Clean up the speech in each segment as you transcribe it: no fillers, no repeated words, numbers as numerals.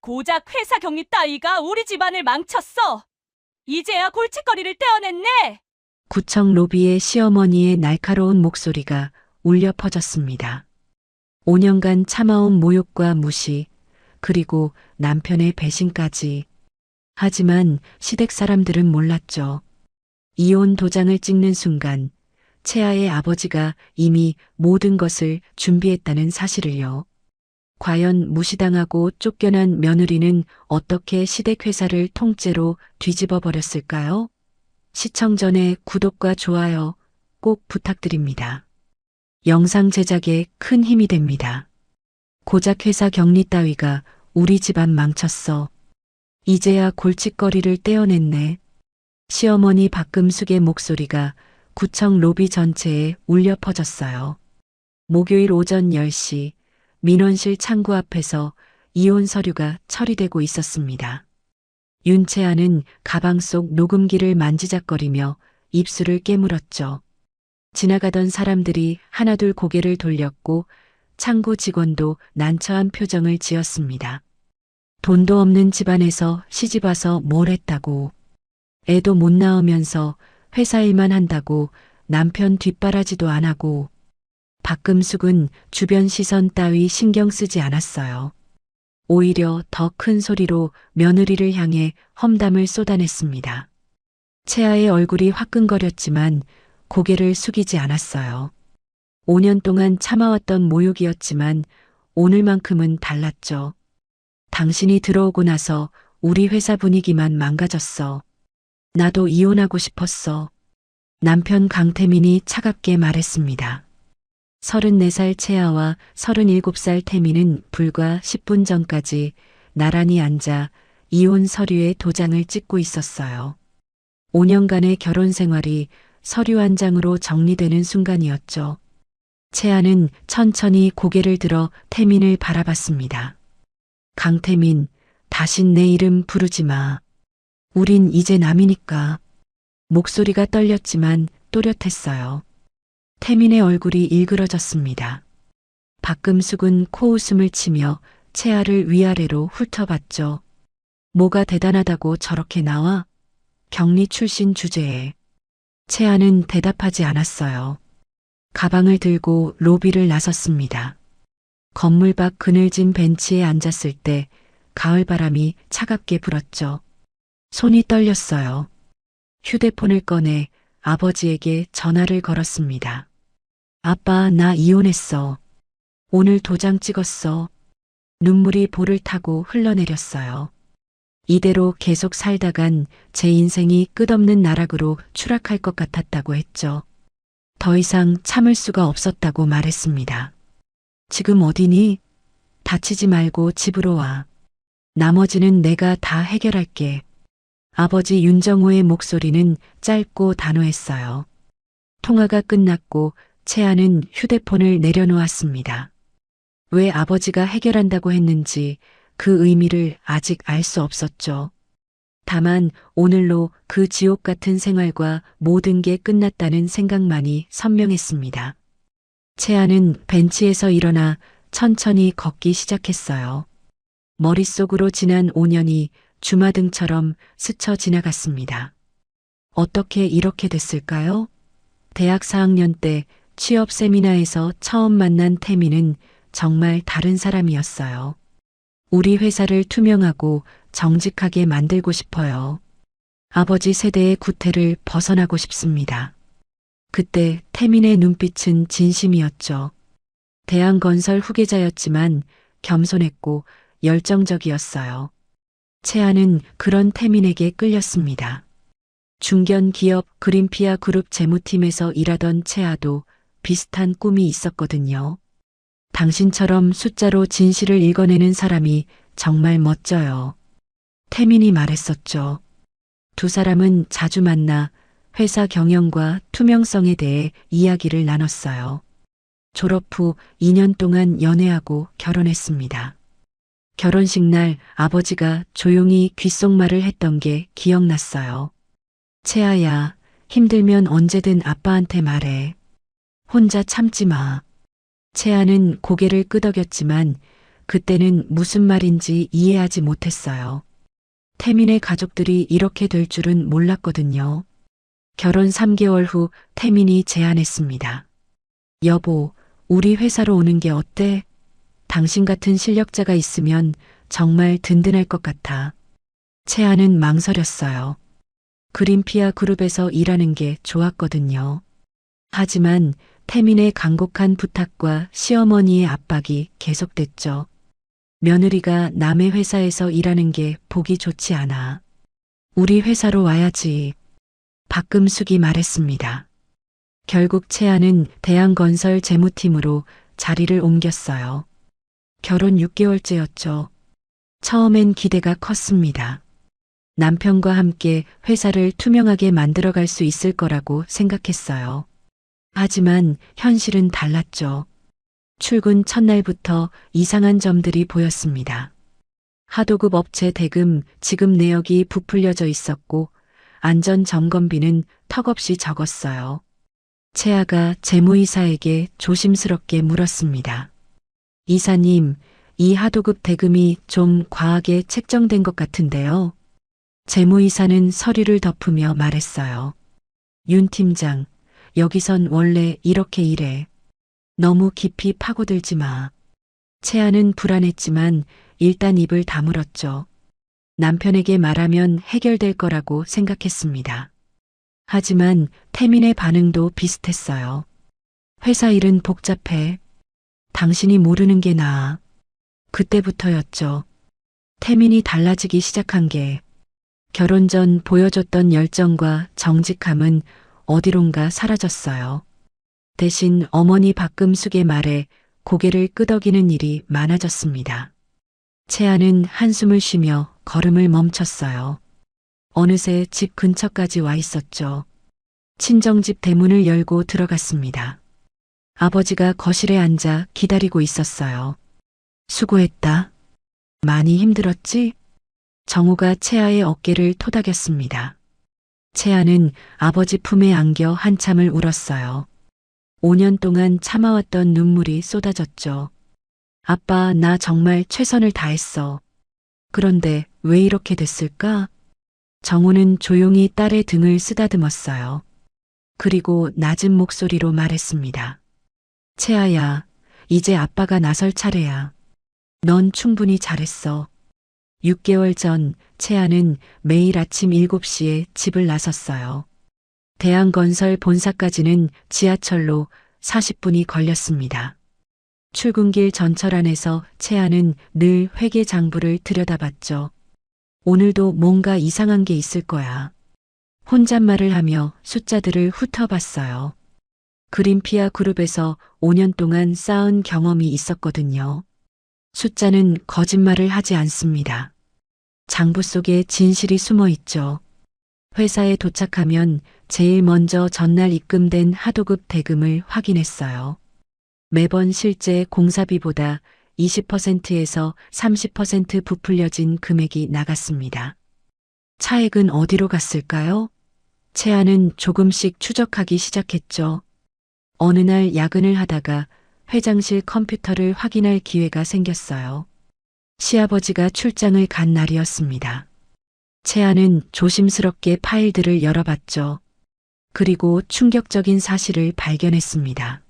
고작 회사 격리 따위가 우리 집안을 망쳤어. 이제야 골칫거리를 떼어냈네. 구청 로비에 시어머니의 날카로운 목소리가 울려 퍼졌습니다. 5년간 참아온 모욕과 무시, 그리고 남편의 배신까지. 하지만 시댁 사람들은 몰랐죠. 이혼 도장을 찍는 순간 채아의 아버지가 이미 모든 것을 준비했다는 사실을요. 과연 무시당하고 쫓겨난 며느리는 어떻게 시댁 회사를 통째로 뒤집어 버렸을까요? 시청 전에 구독과 좋아요 꼭 부탁드립니다. 영상 제작에 큰 힘이 됩니다. 고작 회사 격리 따위가 우리 집안 망쳤어. 이제야 골칫거리를 떼어냈네. 시어머니 박금숙의 목소리가 구청 로비 전체에 울려 퍼졌어요. 목요일 오전 10시 민원실 창구 앞에서 이혼 서류가 처리되고 있었습니다. 윤채아는 가방 속 녹음기를 만지작거리며 입술을 깨물었죠. 지나가던 사람들이 하나둘 고개를 돌렸고 창구 직원도 난처한 표정을 지었습니다. 돈도 없는 집안에서 시집와서 뭘 했다고. 애도 못 낳으면서 회사 일만 한다고 남편 뒷바라지도 안 하고. 박금숙은 주변 시선 따위 신경 쓰지 않았어요. 오히려 더 큰 소리로 며느리를 향해 험담을 쏟아냈습니다. 채아의 얼굴이 화끈거렸지만 고개를 숙이지 않았어요. 5년 동안 참아왔던 모욕이었지만 오늘만큼은 달랐죠. 당신이 들어오고 나서 우리 회사 분위기만 망가졌어. 나도 이혼하고 싶었어. 남편 강태민이 차갑게 말했습니다. 34살 채아와 37살 태민은 불과 10분 전까지 나란히 앉아 이혼 서류에 도장을 찍고 있었어요. 5년간의 결혼 생활이 서류 한 장으로 정리되는 순간이었죠. 채아는 천천히 고개를 들어 태민을 바라봤습니다. 강태민, 다신 내 이름 부르지 마. 우린 이제 남이니까. 목소리가 떨렸지만 또렷했어요. 태민의 얼굴이 일그러졌습니다. 박금숙은 코웃음을 치며 채아를 위아래로 훑어봤죠. 뭐가 대단하다고 저렇게 나와? 격리 출신 주제에. 채아는 대답하지 않았어요. 가방을 들고 로비를 나섰습니다. 건물 밖 그늘진 벤치에 앉았을 때 가을바람이 차갑게 불었죠. 손이 떨렸어요. 휴대폰을 꺼내 아버지에게 전화를 걸었습니다. 아빠, 나 이혼했어. 오늘 도장 찍었어. 눈물이 볼을 타고 흘러내렸어요. 이대로 계속 살다간 제 인생이 끝없는 나락으로 추락할 것 같았다고 했죠. 더 이상 참을 수가 없었다고 말했습니다. 지금 어디니? 다치지 말고 집으로 와. 나머지는 내가 다 해결할게. 아버지 윤정호의 목소리는 짧고 단호했어요. 통화가 끝났고 채아는 휴대폰을 내려놓았습니다. 왜 아버지가 해결한다고 했는지 그 의미를 아직 알 수 없었죠. 다만 오늘로 그 지옥 같은 생활과 모든 게 끝났다는 생각만이 선명했습니다. 채아는 벤치에서 일어나 천천히 걷기 시작했어요. 머릿속으로 지난 5년이 주마등처럼 스쳐 지나갔습니다. 어떻게 이렇게 됐을까요? 대학 4학년 때 취업 세미나에서 처음 만난 태민은 정말 다른 사람이었어요. 우리 회사를 투명하고 정직하게 만들고 싶어요. 아버지 세대의 구태를 벗어나고 싶습니다. 그때 태민의 눈빛은 진심이었죠. 대한건설 후계자였지만 겸손했고 열정적이었어요. 채아는 그런 태민에게 끌렸습니다. 중견 기업 그린피아 그룹 재무팀에서 일하던 채아도 비슷한 꿈이 있었거든요. 당신처럼 숫자로 진실을 읽어내는 사람이 정말 멋져요. 태민이 말했었죠. 두 사람은 자주 만나 회사 경영과 투명성에 대해 이야기를 나눴어요. 졸업 후 2년 동안 연애하고 결혼했습니다. 결혼식 날 아버지가 조용히 귓속말을 했던 게 기억났어요. 채아야, 힘들면 언제든 아빠한테 말해. 혼자 참지 마. 채아는 고개를 끄덕였지만 그때는 무슨 말인지 이해하지 못했어요. 태민의 가족들이 이렇게 될 줄은 몰랐거든요. 결혼 3개월 후 태민이 제안했습니다. 여보, 우리 회사로 오는 게 어때? 당신 같은 실력자가 있으면 정말 든든할 것 같아. 채아는 망설였어요. 그린피아 그룹에서 일하는 게 좋았거든요. 하지만 태민의 간곡한 부탁과 시어머니의 압박이 계속됐죠. 며느리가 남의 회사에서 일하는 게 보기 좋지 않아. 우리 회사로 와야지. 박금숙이 말했습니다. 결국 채아는 대한건설 재무팀으로 자리를 옮겼어요. 결혼 6개월째였죠. 처음엔 기대가 컸습니다. 남편과 함께 회사를 투명하게 만들어갈 수 있을 거라고 생각했어요. 하지만 현실은 달랐죠. 출근 첫날부터 이상한 점들이 보였습니다. 하도급 업체 대금 지급 내역이 부풀려져 있었고 안전점검비는 턱없이 적었어요. 채아가 재무이사에게 조심스럽게 물었습니다. 이사님, 이 하도급 대금이 좀 과하게 책정된 것 같은데요. 재무이사는 서류를 덮으며 말했어요. 윤 팀장, 여기선 원래 이렇게 일해. 너무 깊이 파고들지 마. 채아는 불안했지만 일단 입을 다물었죠. 남편에게 말하면 해결될 거라고 생각했습니다. 하지만 태민의 반응도 비슷했어요. 회사 일은 복잡해. 당신이 모르는 게 나아. 그때부터였죠. 태민이 달라지기 시작한 게 결혼 전 보여줬던 열정과 정직함은 어디론가 사라졌어요. 대신 어머니 박금숙의 말에 고개를 끄덕이는 일이 많아졌습니다. 채아는 한숨을 쉬며 걸음을 멈췄어요. 어느새 집 근처까지 와 있었죠. 친정집 대문을 열고 들어갔습니다. 아버지가 거실에 앉아 기다리고 있었어요. 수고했다. 많이 힘들었지? 정우가 채아의 어깨를 토닥였습니다. 채아는 아버지 품에 안겨 한참을 울었어요. 5년 동안 참아왔던 눈물이 쏟아졌죠. 아빠, 나 정말 최선을 다했어. 그런데 왜 이렇게 됐을까? 정우는 조용히 딸의 등을 쓰다듬었어요. 그리고 낮은 목소리로 말했습니다. 채아야, 이제 아빠가 나설 차례야. 넌 충분히 잘했어. 6개월 전 채아는 매일 아침 7시에 집을 나섰어요. 대한건설 본사까지는 지하철로 40분이 걸렸습니다. 출근길 전철 안에서 채아는 늘 회계장부를 들여다봤죠. 오늘도 뭔가 이상한 게 있을 거야. 혼잣말을 하며 숫자들을 훑어봤어요. 그린피아 그룹에서 5년 동안 쌓은 경험이 있었거든요. 숫자는 거짓말을 하지 않습니다. 장부 속에 진실이 숨어 있죠. 회사에 도착하면 제일 먼저 전날 입금된 하도급 대금을 확인했어요. 매번 실제 공사비보다 20%에서 30% 부풀려진 금액이 나갔습니다. 차액은 어디로 갔을까요? 채아는 조금씩 추적하기 시작했죠. 어느 날 야근을 하다가 회장실 컴퓨터를 확인할 기회가 생겼어요. 시아버지가 출장을 간 날이었습니다. 채아는 조심스럽게 파일들을 열어봤죠. 그리고 충격적인 사실을 발견했습니다.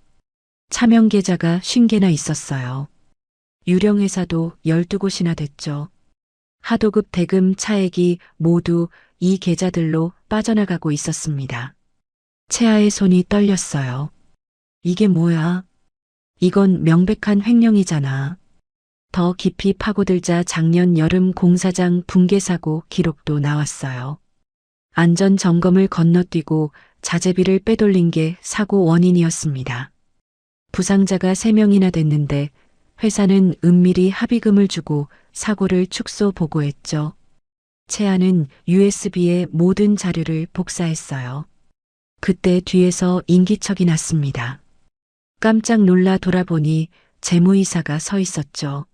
차명 계좌가 50개나 있었어요. 유령 회사도 12곳이나 됐죠. 하도급 대금 차액이 모두 이 계좌들로 빠져나가고 있었습니다. 채아의 손이 떨렸어요. 이게 뭐야? 이건 명백한 횡령이잖아. 더 깊이 파고들자 작년 여름 공사장 붕괴 사고 기록도 나왔어요. 안전 점검을 건너뛰고 자재비를 빼돌린 게 사고 원인이었습니다. 부상자가 3명이나 됐는데 회사는 은밀히 합의금을 주고 사고를 축소 보고했죠. 채아는 USB에 모든 자료를 복사했어요. 그때 뒤에서 인기척이 났습니다. 깜짝 놀라 돌아보니 재무이사가 서 있었죠.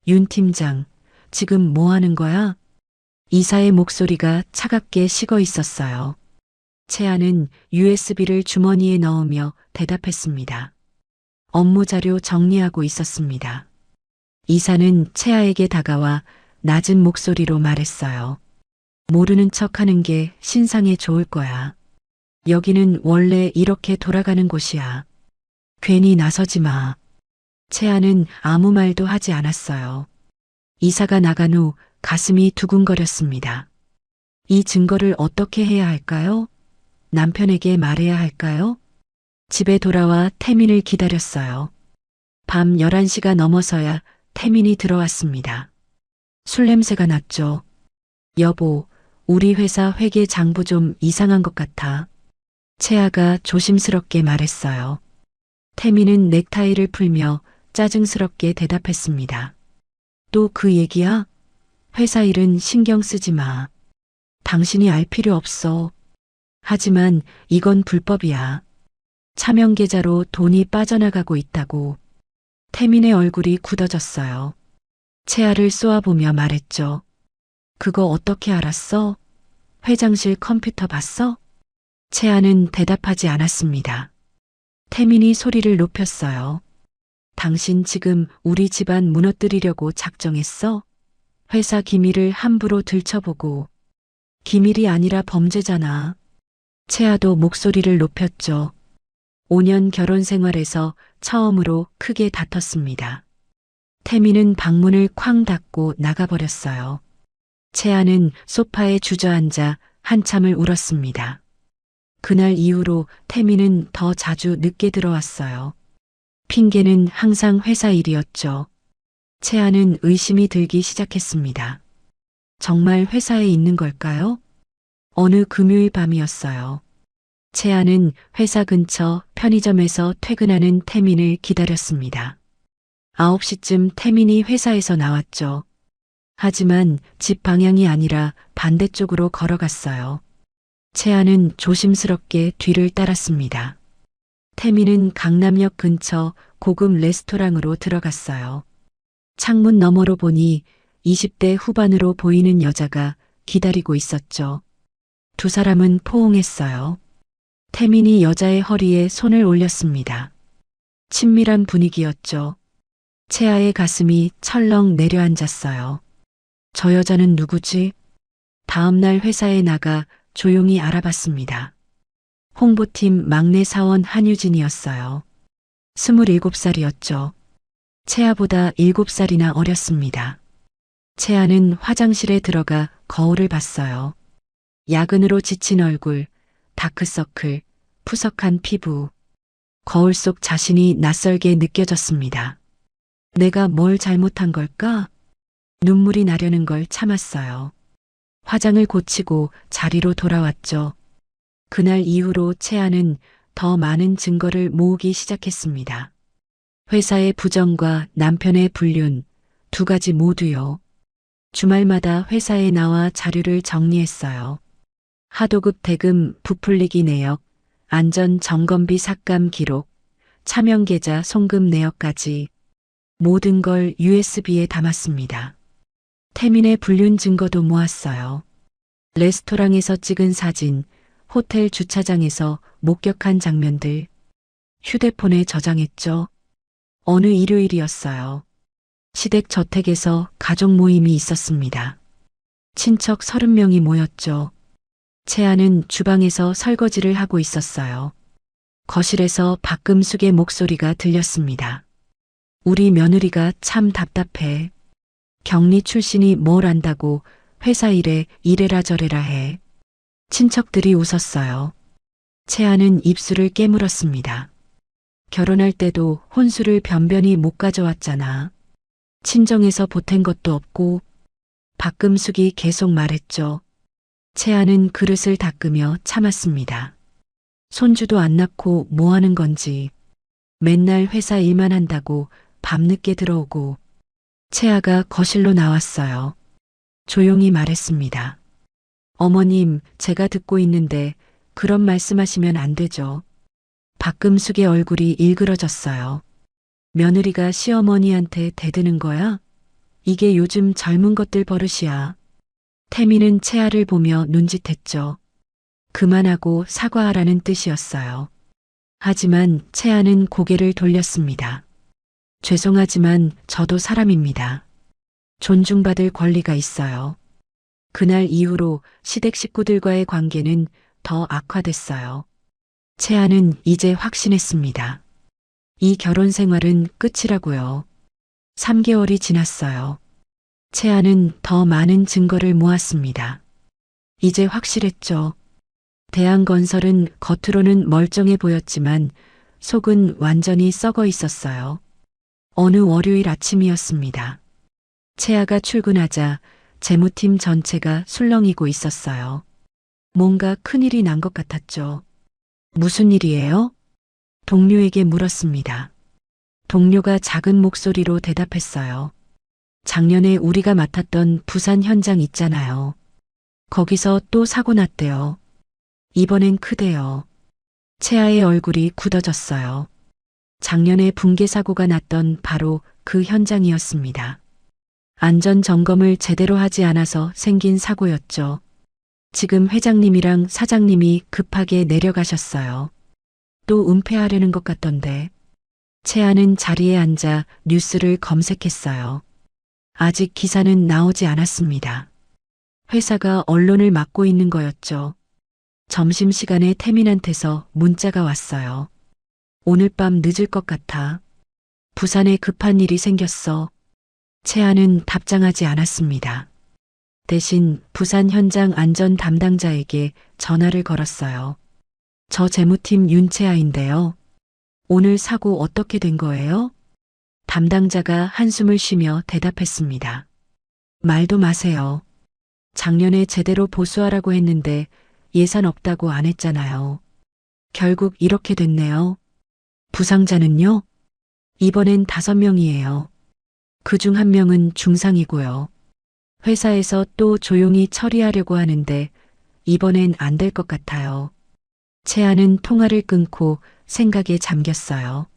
윤 팀장, 지금 뭐 하는 거야? 이사의 목소리가 차갑게 식어 있었어요. 채아는 USB를 주머니에 넣으며 대답했습니다. 업무 자료 정리하고 있었습니다. 이사는 채아에게 다가와 낮은 목소리로 말했어요. 모르는 척 하는 게 신상에 좋을 거야. 여기는 원래 이렇게 돌아가는 곳이야. 괜히 나서지 마. 채아는 아무 말도 하지 않았어요. 이사가 나간 후 가슴이 두근거렸습니다. 이 증거를 어떻게 해야 할까요? 남편에게 말해야 할까요? 집에 돌아와 태민을 기다렸어요. 밤 11시가 넘어서야 태민이 들어왔습니다. 술 냄새가 났죠. 여보, 우리 회사 회계 장부 좀 이상한 것 같아. 채아가 조심스럽게 말했어요. 태민은 넥타이를 풀며 짜증스럽게 대답했습니다. 또 그 얘기야? 회사 일은 신경 쓰지 마. 당신이 알 필요 없어. 하지만 이건 불법이야. 차명 계좌로 돈이 빠져나가고 있다고. 태민의 얼굴이 굳어졌어요. 채아를 쏘아보며 말했죠. 그거 어떻게 알았어? 회장실 컴퓨터 봤어? 채아는 대답하지 않았습니다. 태민이 소리를 높였어요. 당신 지금 우리 집안 무너뜨리려고 작정했어? 회사 기밀을 함부로 들춰보고. 기밀이 아니라 범죄잖아. 채아도 목소리를 높였죠. 5년 결혼 생활에서 처음으로 크게 다퉜습니다. 태민은 방문을 쾅 닫고 나가버렸어요. 채아는 소파에 주저앉아 한참을 울었습니다. 그날 이후로 태민은 더 자주 늦게 들어왔어요. 핑계는 항상 회사 일이었죠. 채아는 의심이 들기 시작했습니다. 정말 회사에 있는 걸까요? 어느 금요일 밤이었어요. 채아는 회사 근처 편의점에서 퇴근하는 태민을 기다렸습니다. 9시쯤 태민이 회사에서 나왔죠. 하지만 집 방향이 아니라 반대쪽으로 걸어갔어요. 채아는 조심스럽게 뒤를 따랐습니다. 태민은 강남역 근처 고급 레스토랑으로 들어갔어요. 창문 너머로 보니 20대 후반으로 보이는 여자가 기다리고 있었죠. 두 사람은 포옹했어요. 태민이 여자의 허리에 손을 올렸습니다. 친밀한 분위기였죠. 채아의 가슴이 철렁 내려앉았어요. 저 여자는 누구지? 다음날 회사에 나가 조용히 알아봤습니다. 홍보팀 막내 사원 한유진이었어요. 27살이었죠. 채아보다 7살이나 어렸습니다. 채아는 화장실에 들어가 거울을 봤어요. 야근으로 지친 얼굴, 다크서클, 푸석한 피부. 거울 속 자신이 낯설게 느껴졌습니다. 내가 뭘 잘못한 걸까? 눈물이 나려는 걸 참았어요. 화장을 고치고 자리로 돌아왔죠. 그날 이후로 채아는 더 많은 증거를 모으기 시작했습니다. 회사의 부정과 남편의 불륜, 두 가지 모두요. 주말마다 회사에 나와 자료를 정리했어요. 하도급 대금 부풀리기 내역, 안전 점검비 삭감 기록, 차명 계좌 송금 내역까지 모든 걸 USB에 담았습니다. 태민의 불륜 증거도 모았어요. 레스토랑에서 찍은 사진, 호텔 주차장에서 목격한 장면들, 휴대폰에 저장했죠. 어느 일요일이었어요. 시댁 저택에서 가족 모임이 있었습니다. 친척 30명이 모였죠. 채아는 주방에서 설거지를 하고 있었어요. 거실에서 박금숙의 목소리가 들렸습니다. 우리 며느리가 참 답답해. 경리 출신이 뭘 안다고 회사 일에 이래라 저래라 해. 친척들이 웃었어요. 채아는 입술을 깨물었습니다. 결혼할 때도 혼수를 변변히 못 가져왔잖아. 친정에서 보탠 것도 없고. 박금숙이 계속 말했죠. 채아는 그릇을 닦으며 참았습니다. 손주도 안 낳고 뭐 하는 건지. 맨날 회사 일만 한다고 밤늦게 들어오고. 채아가 거실로 나왔어요. 조용히 말했습니다. 어머님, 제가 듣고 있는데 그런 말씀하시면 안 되죠. 박금숙의 얼굴이 일그러졌어요. 며느리가 시어머니한테 대드는 거야? 이게 요즘 젊은 것들 버릇이야. 태민은 채아를 보며 눈짓했죠. 그만하고 사과하라는 뜻이었어요. 하지만 채아는 고개를 돌렸습니다. 죄송하지만 저도 사람입니다. 존중받을 권리가 있어요. 그날 이후로 시댁 식구들과의 관계는 더 악화됐어요. 채아는 이제 확신했습니다. 이 결혼 생활은 끝이라고요. 3개월이 지났어요. 채아는 더 많은 증거를 모았습니다. 이제 확실했죠. 대한건설은 겉으로는 멀쩡해 보였지만 속은 완전히 썩어 있었어요. 어느 월요일 아침이었습니다. 채아가 출근하자 재무팀 전체가 술렁이고 있었어요. 뭔가 큰일이 난 것 같았죠. 무슨 일이에요? 동료에게 물었습니다. 동료가 작은 목소리로 대답했어요. 작년에 우리가 맡았던 부산 현장 있잖아요. 거기서 또 사고 났대요. 이번엔 크대요. 채아의 얼굴이 굳어졌어요. 작년에 붕괴 사고가 났던 바로 그 현장이었습니다. 안전 점검을 제대로 하지 않아서 생긴 사고였죠. 지금 회장님이랑 사장님이 급하게 내려가셨어요. 또 은폐하려는 것 같던데. 채아는 자리에 앉아 뉴스를 검색했어요. 아직 기사는 나오지 않았습니다. 회사가 언론을 막고 있는 거였죠. 점심시간에 태민한테서 문자가 왔어요. 오늘 밤 늦을 것 같아. 부산에 급한 일이 생겼어. 채아는 답장하지 않았습니다. 대신 부산 현장 안전 담당자에게 전화를 걸었어요. 저 재무팀 윤채아인데요. 오늘 사고 어떻게 된 거예요? 담당자가 한숨을 쉬며 대답했습니다. 말도 마세요. 작년에 제대로 보수하라고 했는데 예산 없다고 안 했잖아요. 결국 이렇게 됐네요. 부상자는요? 이번엔 5명이에요. 그중 1명은 중상이고요. 회사에서 또 조용히 처리하려고 하는데 이번엔 안 될 것 같아요. 채아는 통화를 끊고 생각에 잠겼어요.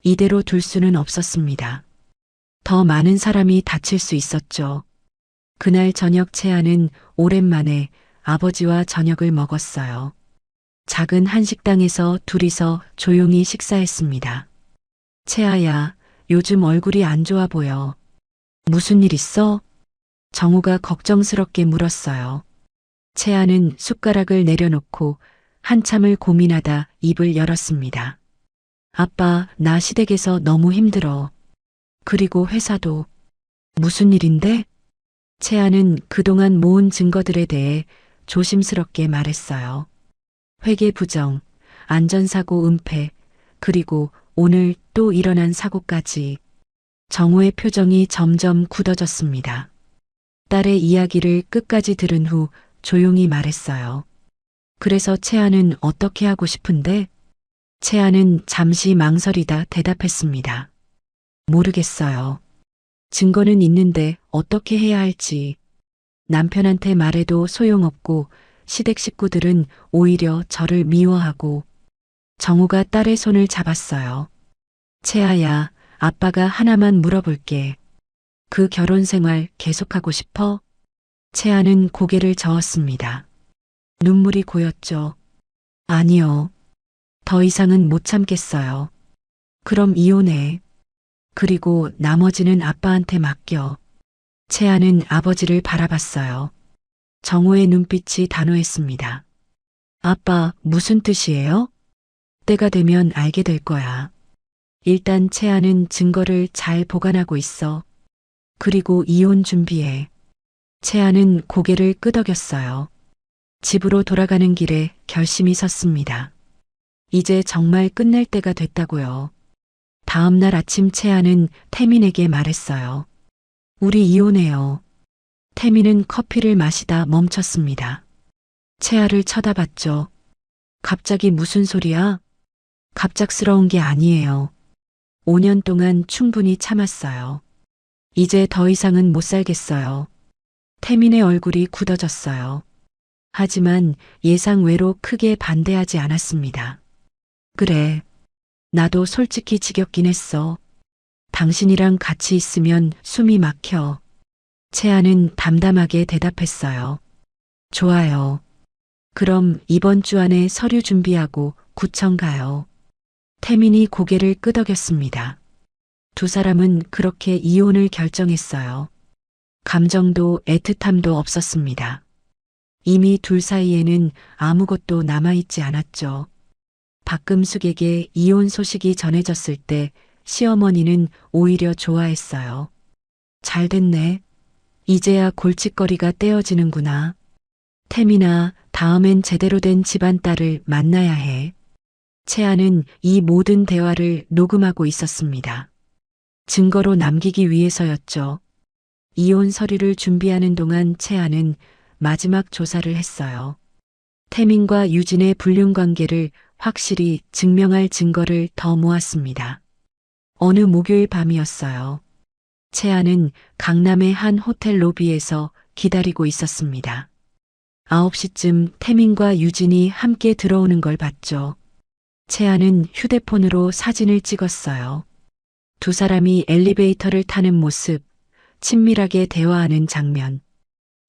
이대로 둘 수는 없었습니다. 더 많은 사람이 다칠 수 있었죠. 그날 저녁 채아는 오랜만에 아버지와 저녁을 먹었어요. 작은 한식당에서 둘이서 조용히 식사했습니다. 채아야, 요즘 얼굴이 안 좋아 보여. 무슨 일 있어? 정우가 걱정스럽게 물었어요. 채아는 숟가락을 내려놓고 한참을 고민하다 입을 열었습니다. 아빠, 나 시댁에서 너무 힘들어. 그리고 회사도. 무슨 일인데? 채아는 그동안 모은 증거들에 대해 조심스럽게 말했어요. 회계 부정, 안전사고 은폐, 그리고 오늘 또 일어난 사고까지. 정우의 표정이 점점 굳어졌습니다. 딸의 이야기를 끝까지 들은 후 조용히 말했어요. 그래서 채아는 어떻게 하고 싶은데? 채아는 잠시 망설이다 대답했습니다. 모르겠어요. 증거는 있는데 어떻게 해야 할지. 남편한테 말해도 소용없고 시댁 식구들은 오히려 저를 미워하고. 정우가 딸의 손을 잡았어요. 채아야, 아빠가 하나만 물어볼게. 그 결혼 생활 계속하고 싶어? 채아는 고개를 저었습니다. 눈물이 고였죠. 아니요. 더 이상은 못 참겠어요. 그럼 이혼해. 그리고 나머지는 아빠한테 맡겨. 채아는 아버지를 바라봤어요. 정우의 눈빛이 단호했습니다. 아빠, 무슨 뜻이에요? 때가 되면 알게 될 거야. 일단 채아는 증거를 잘 보관하고 있어. 그리고 이혼 준비해. 채아는 고개를 끄덕였어요. 집으로 돌아가는 길에 결심이 섰습니다. 이제 정말 끝낼 때가 됐다고요. 다음 날 아침 채아는 태민에게 말했어요. 우리 이혼해요. 태민은 커피를 마시다 멈췄습니다. 채아를 쳐다봤죠. 갑자기 무슨 소리야? 갑작스러운 게 아니에요. 5년 동안 충분히 참았어요. 이제 더 이상은 못 살겠어요. 태민의 얼굴이 굳어졌어요. 하지만 예상외로 크게 반대하지 않았습니다. 그래. 나도 솔직히 지겹긴 했어. 당신이랑 같이 있으면 숨이 막혀. 채아는 담담하게 대답했어요. 좋아요. 그럼 이번 주 안에 서류 준비하고 구청 가요. 태민이 고개를 끄덕였습니다. 두 사람은 그렇게 이혼을 결정했어요. 감정도 애틋함도 없었습니다. 이미 둘 사이에는 아무것도 남아있지 않았죠. 박금숙에게 이혼 소식이 전해졌을 때 시어머니는 오히려 좋아했어요. 잘 됐네. 이제야 골칫거리가 떼어지는구나. 태민아, 다음엔 제대로 된 집안 딸을 만나야 해. 채아는 이 모든 대화를 녹음하고 있었습니다. 증거로 남기기 위해서였죠. 이혼 서류를 준비하는 동안 채아는 마지막 조사를 했어요. 태민과 유진의 불륜 관계를 확실히 증명할 증거를 더 모았습니다. 어느 목요일 밤이었어요. 채아는 강남의 한 호텔 로비에서 기다리고 있었습니다. 9시쯤 태민과 유진이 함께 들어오는 걸 봤죠. 채아는 휴대폰으로 사진을 찍었어요. 두 사람이 엘리베이터를 타는 모습, 친밀하게 대화하는 장면,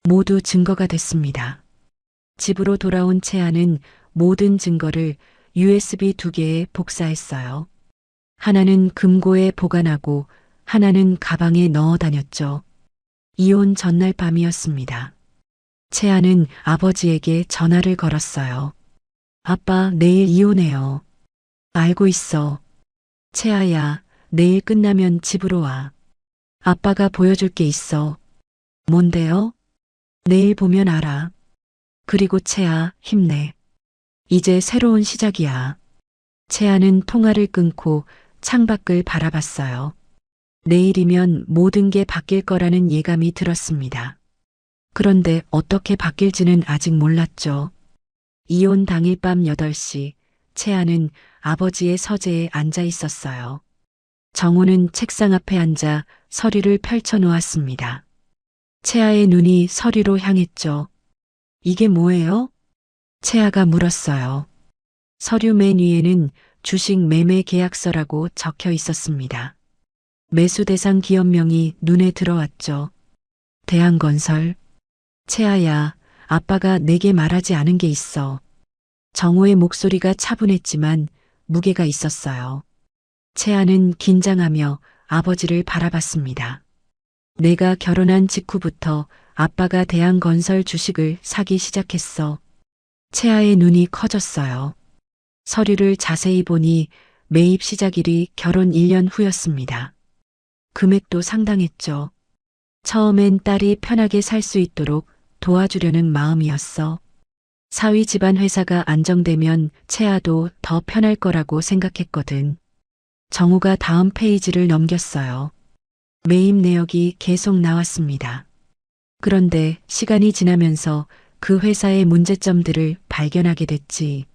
모두 증거가 됐습니다. 집으로 돌아온 채아는 모든 증거를 USB 2개에 복사했어요. 하나는 금고에 보관하고 하나는 가방에 넣어 다녔죠. 이혼 전날 밤이었습니다. 채아는 아버지에게 전화를 걸었어요. 아빠, 내일 이혼해요. 알고 있어. 채아야, 내일 끝나면 집으로 와. 아빠가 보여줄 게 있어. 뭔데요? 내일 보면 알아. 그리고 채아, 힘내. 이제 새로운 시작이야. 채아는 통화를 끊고 창밖을 바라봤어요. 내일이면 모든 게 바뀔 거라는 예감이 들었습니다. 그런데 어떻게 바뀔지는 아직 몰랐죠. 이혼 당일 밤 8시, 채아는 아버지의 서재에 앉아 있었어요. 정호는 책상 앞에 앉아 서류를 펼쳐 놓았습니다. 채아의 눈이 서류로 향했죠. 이게 뭐예요? 채아가 물었어요. 서류 맨 위에는 주식 매매 계약서라고 적혀 있었습니다. 매수 대상 기업명이 눈에 들어왔죠. 대한건설. 채아야, 아빠가 내게 말하지 않은 게 있어. 정호의 목소리가 차분했지만 무게가 있었어요. 채아는 긴장하며 아버지를 바라봤습니다. 내가 결혼한 직후부터 아빠가 대한건설 주식을 사기 시작했어. 채아의 눈이 커졌어요. 서류를 자세히 보니 매입 시작일이 결혼 1년 후였습니다. 금액도 상당했죠. 처음엔 딸이 편하게 살 수 있도록 도와주려는 마음이었어. 사위 집안 회사가 안정되면 채아도 더 편할 거라고 생각했거든. 정우가 다음 페이지를 넘겼어요. 매입 내역이 계속 나왔습니다. 그런데 시간이 지나면서 그 회사의 문제점들을 발견하게 됐지.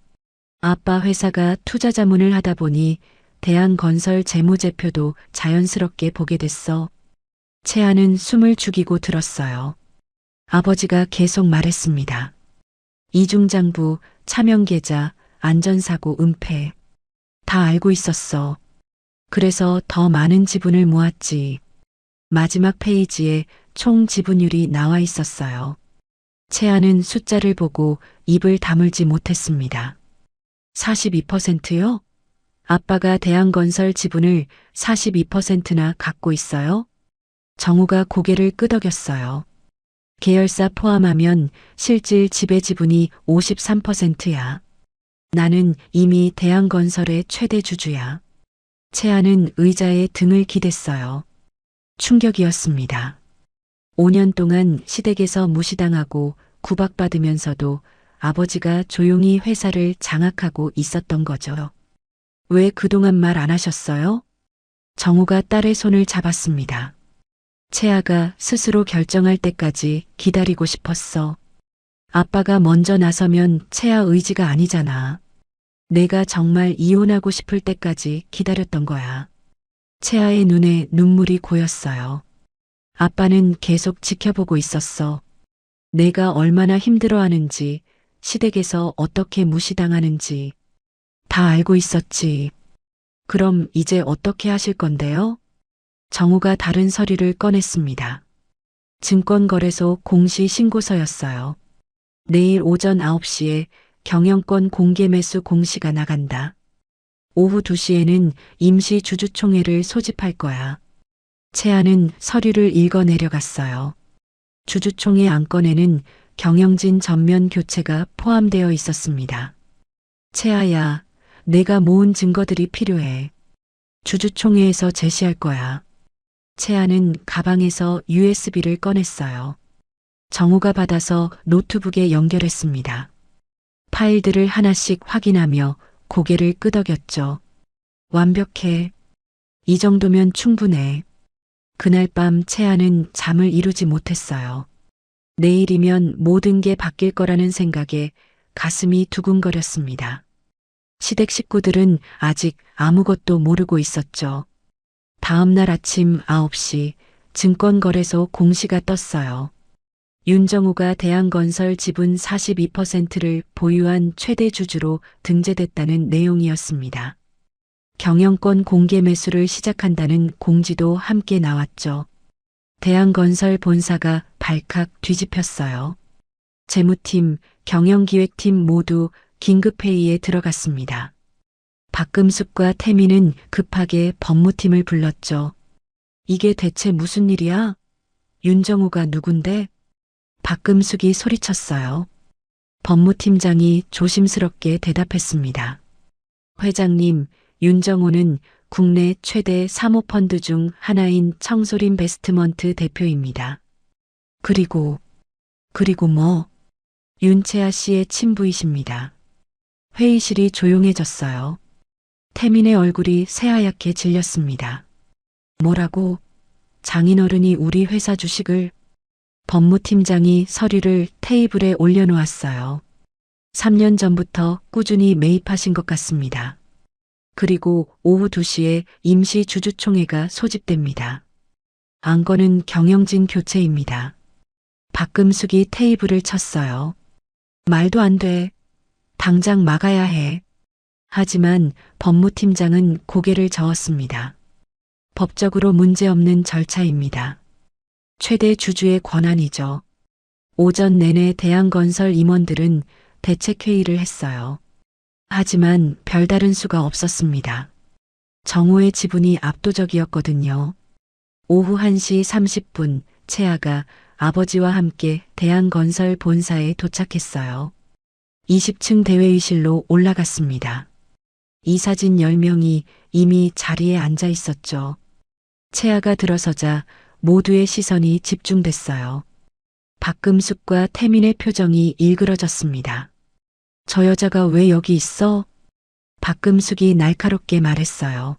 아빠 회사가 투자 자문을 하다 보니 대한건설 재무제표도 자연스럽게 보게 됐어. 채아는 숨을 죽이고 들었어요. 아버지가 계속 말했습니다. 이중장부, 차명계좌, 안전사고 은폐. 다 알고 있었어. 그래서 더 많은 지분을 모았지. 마지막 페이지에 총 지분율이 나와 있었어요. 채아는 숫자를 보고 입을 다물지 못했습니다. 42%요? 아빠가 대한건설 지분을 42%나 갖고 있어요? 정우가 고개를 끄덕였어요. 계열사 포함하면 실질 지배 지분이 53%야. 나는 이미 대한건설의 최대 주주야. 채아는 의자에 등을 기댔어요. 충격이었습니다. 5년 동안 시댁에서 무시당하고 구박받으면서도 아버지가 조용히 회사를 장악하고 있었던 거죠. 왜 그동안 말 안 하셨어요? 정우가 딸의 손을 잡았습니다. 채아가 스스로 결정할 때까지 기다리고 싶었어. 아빠가 먼저 나서면 채아 의지가 아니잖아. 내가 정말 이혼하고 싶을 때까지 기다렸던 거야. 채아의 눈에 눈물이 고였어요. 아빠는 계속 지켜보고 있었어. 내가 얼마나 힘들어하는지, 시댁에서 어떻게 무시당하는지 다 알고 있었지. 그럼 이제 어떻게 하실 건데요? 정우가 다른 서류를 꺼냈습니다. 증권거래소 공시신고서였어요. 내일 오전 9시에 경영권 공개매수 공시가 나간다. 오후 2시에는 임시 주주총회를 소집할 거야. 채아는 서류를 읽어 내려갔어요. 주주총회 안건에는 경영진 전면 교체가 포함되어 있었습니다. 채아야, 내가 모은 증거들이 필요해. 주주총회에서 제시할 거야. 채아는 가방에서 USB를 꺼냈어요. 정우가 받아서 노트북에 연결했습니다. 파일들을 하나씩 확인하며 고개를 끄덕였죠. 완벽해. 이 정도면 충분해. 그날 밤 채아는 잠을 이루지 못했어요. 내일이면 모든 게 바뀔 거라는 생각에 가슴이 두근거렸습니다. 시댁 식구들은 아직 아무것도 모르고 있었죠. 다음 날 아침 9시 증권거래소 공시가 떴어요. 윤정우가 대한건설 지분 42%를 보유한 최대 주주로 등재됐다는 내용이었습니다. 경영권 공개 매수를 시작한다는 공지도 함께 나왔죠. 대한건설 본사가 발칵 뒤집혔어요. 재무팀, 경영기획팀 모두 긴급회의에 들어갔습니다. 박금숙과 태민은 급하게 법무팀을 불렀죠. 이게 대체 무슨 일이야? 윤정우가 누군데? 박금숙이 소리쳤어요. 법무팀장이 조심스럽게 대답했습니다. 회장님, 윤정우는 국내 최대 사모펀드 중 하나인 청솔인베스트먼트 대표입니다. 그리고 뭐? 윤채아 씨의 친부이십니다. 회의실이 조용해졌어요. 태민의 얼굴이 새하얗게 질렸습니다. 뭐라고? 장인어른이 우리 회사 주식을? 법무팀장이 서류를 테이블에 올려놓았어요. 3년 전부터 꾸준히 매입하신 것 같습니다. 그리고 오후 2시에 임시 주주총회가 소집됩니다. 안건은 경영진 교체입니다. 박금숙이 테이블을 쳤어요. 말도 안 돼. 당장 막아야 해. 하지만 법무팀장은 고개를 저었습니다. 법적으로 문제없는 절차입니다. 최대 주주의 권한이죠. 오전 내내 대한건설 임원들은 대책회의를 했어요. 하지만 별다른 수가 없었습니다. 정우의 지분이 압도적이었거든요. 오후 1시 30분 채아가 아버지와 함께 대한건설 본사에 도착했어요. 20층 대회의실로 올라갔습니다. 이사진 10명이 이미 자리에 앉아 있었죠. 채아가 들어서자 모두의 시선이 집중됐어요. 박금숙과 태민의 표정이 일그러졌습니다. 저 여자가 왜 여기 있어? 박금숙이 날카롭게 말했어요.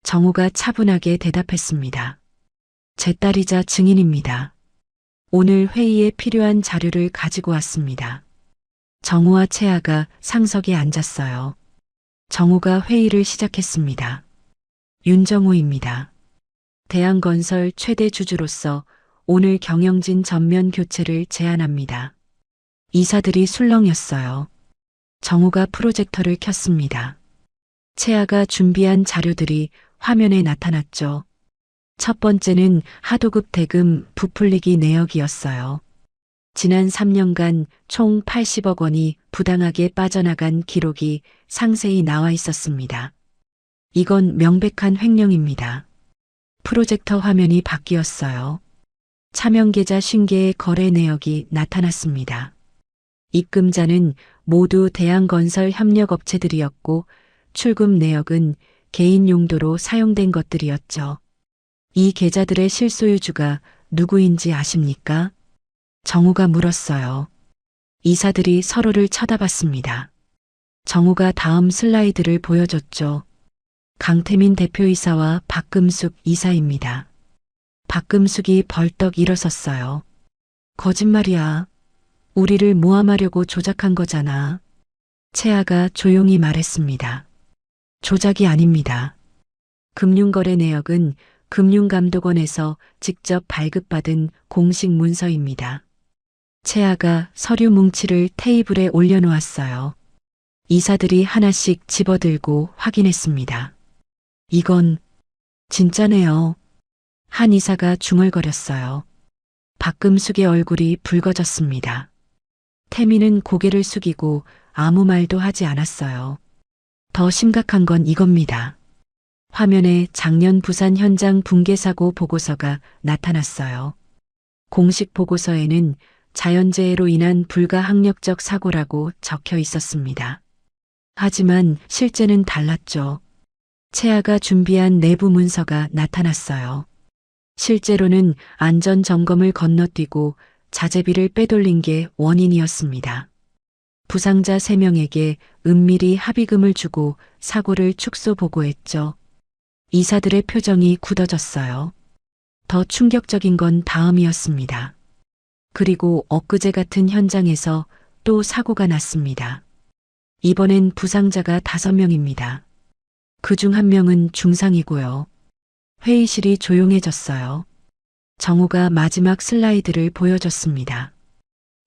정우가 차분하게 대답했습니다. 제 딸이자 증인입니다. 오늘 회의에 필요한 자료를 가지고 왔습니다. 정우와 채아가 상석에 앉았어요. 정우가 회의를 시작했습니다. 윤정우입니다. 대한건설 최대 주주로서 오늘 경영진 전면 교체를 제안합니다. 이사들이 술렁였어요. 정우가 프로젝터를 켰습니다. 채아가 준비한 자료들이 화면에 나타났죠. 첫 번째는 하도급 대금 부풀리기 내역이었어요. 지난 3년간 총 80억 원이 부당하게 빠져나간 기록이 상세히 나와 있었습니다. 이건 명백한 횡령입니다. 프로젝터 화면이 바뀌었어요. 차명계좌 50개의 거래 내역이 나타났습니다. 입금자는 모두 대한건설 협력업체들이었고 출금 내역은 개인 용도로 사용된 것들이었죠. 이 계좌들의 실소유주가 누구인지 아십니까? 정우가 물었어요. 이사들이 서로를 쳐다봤습니다. 정우가 다음 슬라이드를 보여줬죠. 강태민 대표이사와 박금숙 이사입니다. 박금숙이 벌떡 일어섰어요. 거짓말이야. 우리를 모함하려고 조작한 거잖아. 채아가 조용히 말했습니다. 조작이 아닙니다. 금융거래 내역은 금융감독원에서 직접 발급받은 공식 문서입니다. 채아가 서류 뭉치를 테이블에 올려놓았어요. 이사들이 하나씩 집어들고 확인했습니다. 이건 진짜네요. 한 이사가 중얼거렸어요. 박금숙의 얼굴이 붉어졌습니다. 태민은 고개를 숙이고 아무 말도 하지 않았어요. 더 심각한 건 이겁니다. 화면에 작년 부산 현장 붕괴 사고 보고서가 나타났어요. 공식 보고서에는 자연재해로 인한 불가항력적 사고라고 적혀 있었습니다. 하지만 실제는 달랐죠. 채아가 준비한 내부 문서가 나타났어요. 실제로는 안전 점검을 건너뛰고 자재비를 빼돌린 게 원인이었습니다. 부상자 3명에게 은밀히 합의금을 주고 사고를 축소 보고했죠. 이사들의 표정이 굳어졌어요. 더 충격적인 건 다음이었습니다. 그리고 엊그제 같은 현장에서 또 사고가 났습니다. 이번엔 부상자가 5명입니다. 그중 1명은 중상이고요. 회의실이 조용해졌어요. 정우가 마지막 슬라이드를 보여줬습니다.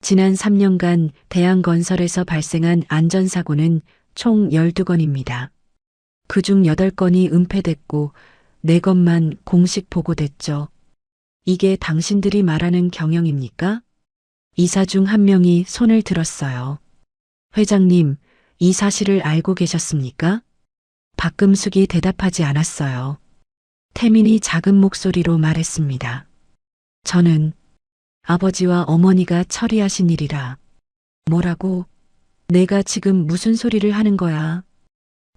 지난 3년간 대한건설에서 발생한 안전사고는 총 12건입니다. 그중 8건이 은폐됐고 4건만 공식 보고됐죠. 이게 당신들이 말하는 경영입니까? 이사 중 1명이 손을 들었어요. 회장님, 이 사실을 알고 계셨습니까? 박금숙이 대답하지 않았어요. 태민이 작은 목소리로 말했습니다. 저는 아버지와 어머니가 처리하신 일이라. 뭐라고? 내가 지금 무슨 소리를 하는 거야?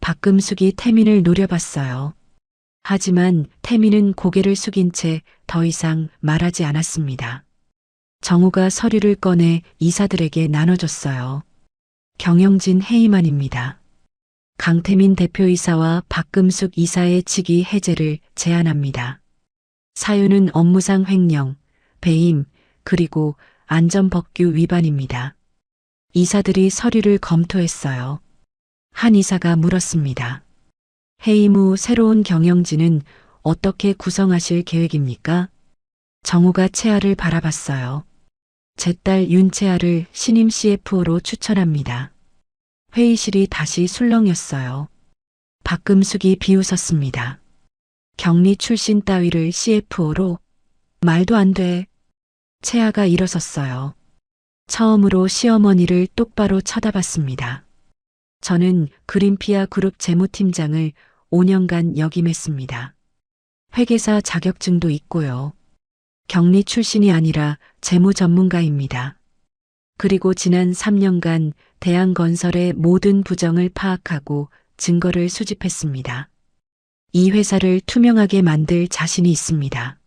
박금숙이 태민을 노려봤어요. 하지만 태민은 고개를 숙인 채 더 이상 말하지 않았습니다. 정우가 서류를 꺼내 이사들에게 나눠줬어요. 경영진 해임안입니다. 강태민 대표이사와 박금숙 이사의 직위 해제를 제안합니다. 사유는 업무상 횡령, 배임, 그리고 안전법규 위반입니다. 이사들이 서류를 검토했어요. 한 이사가 물었습니다. 해임 후 새로운 경영진은 어떻게 구성하실 계획입니까? 정우가 채아를 바라봤어요. 제 딸 윤채아를 신임 CFO로 추천합니다. 회의실이 다시 술렁였어요. 박금숙이 비웃었습니다. 경리 출신 따위를 CFO로? 말도 안 돼. 채아가 일어섰어요. 처음으로 시어머니를 똑바로 쳐다봤습니다. 저는 그린피아 그룹 재무팀장을 5년간 역임했습니다. 회계사 자격증도 있고요. 경리 출신이 아니라 재무 전문가입니다. 그리고 지난 3년간 대한건설의 모든 부정을 파악하고 증거를 수집했습니다. 이 회사를 투명하게 만들 자신이 있습니다.